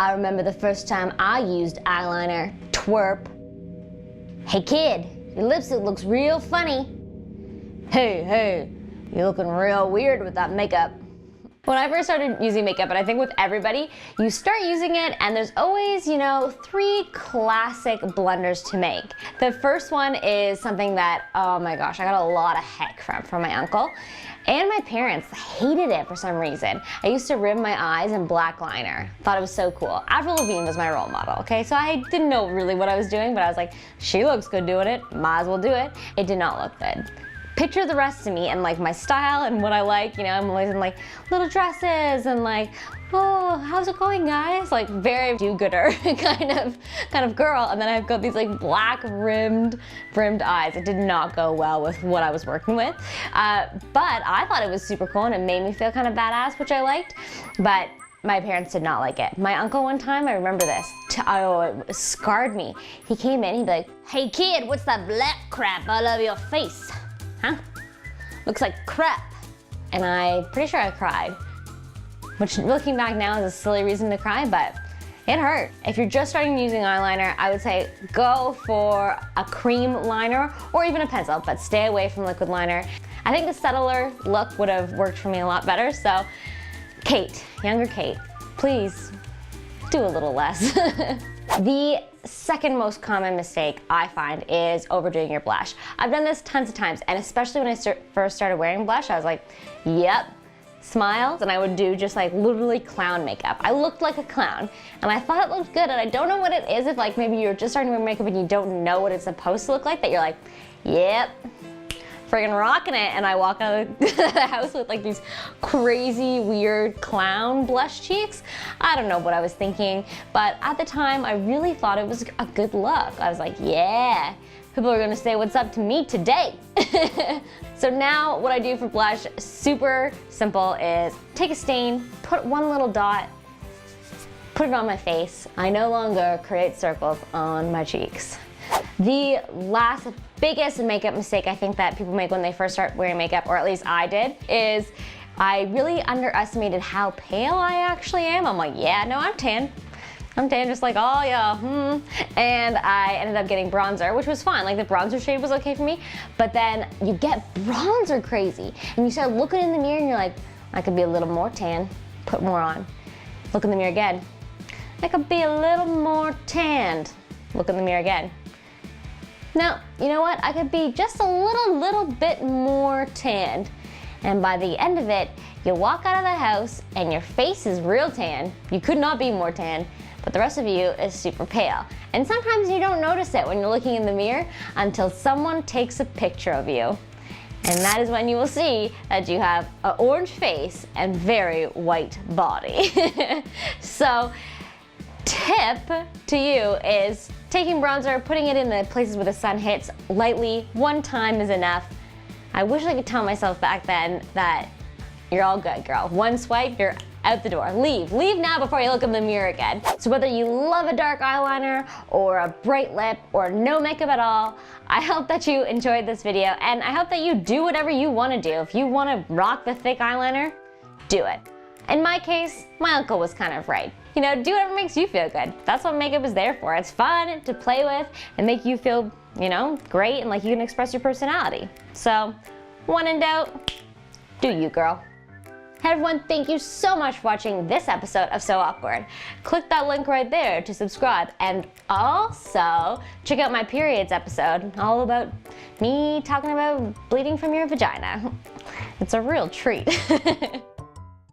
I remember the first time I used eyeliner. Twerp. Hey kid, your lipstick looks real funny. Hey, you're looking real weird with that makeup. When I first started using makeup, and I think with everybody, you start using it and there's always, 3 classic blunders to make. The first one is something that, oh my gosh, I got a lot of heck from my uncle. And my parents hated it for some reason. I used to rim my eyes in black liner. Thought it was so cool. Avril Lavigne was my role model, okay? So I didn't know really what I was doing, but I was like, she looks good doing it, might as well do it. It did not look good. Picture the rest of me and like my style and what I like, I'm always in like little dresses and like, oh, how's it going guys? Like very do-gooder kind of girl. And then I've got these like black rimmed eyes. It did not go well with what I was working with. But I thought it was super cool and it made me feel kind of badass, which I liked. But my parents did not like it. My uncle one time, I remember this, it scarred me. He came in, he'd be like, hey kid, what's that black crap all over your face? Huh? Looks like crap. And I'm pretty sure I cried. Which looking back now is a silly reason to cry, but it hurt. If you're just starting using eyeliner, I would say go for a cream liner or even a pencil, but stay away from liquid liner. I think the subtler look would have worked for me a lot better, so Kate, younger Kate, please do a little less. The second most common mistake I find is overdoing your blush. I've done this tons of times, and especially when I first started wearing blush, I was like, yep, smiles, and I would do just like literally clown makeup. I looked like a clown, and I thought it looked good, and I don't know what it is if like maybe you're just starting to wear makeup and you don't know what it's supposed to look like, that you're like, yep, friggin' rocking it, and I walk out of the house with like these crazy weird clown blush cheeks. I don't know what I was thinking, but at the time I really thought it was a good look. I was like, yeah, people are gonna say what's up to me today. So now what I do for blush, super simple, is take a stain, put one little dot, put it on my face. I no longer create circles on my cheeks. The last biggest makeup mistake I think that people make when they first start wearing makeup, or at least I did, is I really underestimated how pale I actually am. I'm like, yeah, no, I'm tan. I'm tan, just like, oh yeah, And I ended up getting bronzer, which was fine. Like the bronzer shade was okay for me, but then you get bronzer crazy, and you start looking in the mirror and you're like, I could be a little more tan, put more on. Look in the mirror again. I could be a little more tanned. Look in the mirror again. Now, you know what? I could be just a little bit more tanned. And by the end of it, you walk out of the house and your face is real tan. You could not be more tan, but the rest of you is super pale. And sometimes you don't notice it when you're looking in the mirror until someone takes a picture of you. And that is when you will see that you have an orange face and very white body. So, tip to you is taking bronzer, putting it in the places where the sun hits lightly. One time is enough. I wish I could tell myself back then that you're all good, girl. One swipe, you're out the door. Leave now before you look in the mirror again. So whether you love a dark eyeliner or a bright lip or no makeup at all, I hope that you enjoyed this video, and I hope that you do whatever you want to do. If you want to rock the thick eyeliner, do it. In my case, my uncle was kind of right. Do whatever makes you feel good. That's what makeup is there for. It's fun to play with and make you feel, great and like you can express your personality. So, when in doubt, do you, girl. Hey everyone, thank you so much for watching this episode of So Awkward. Click that link right there to subscribe, and also check out my periods episode, all about me talking about bleeding from your vagina. It's a real treat.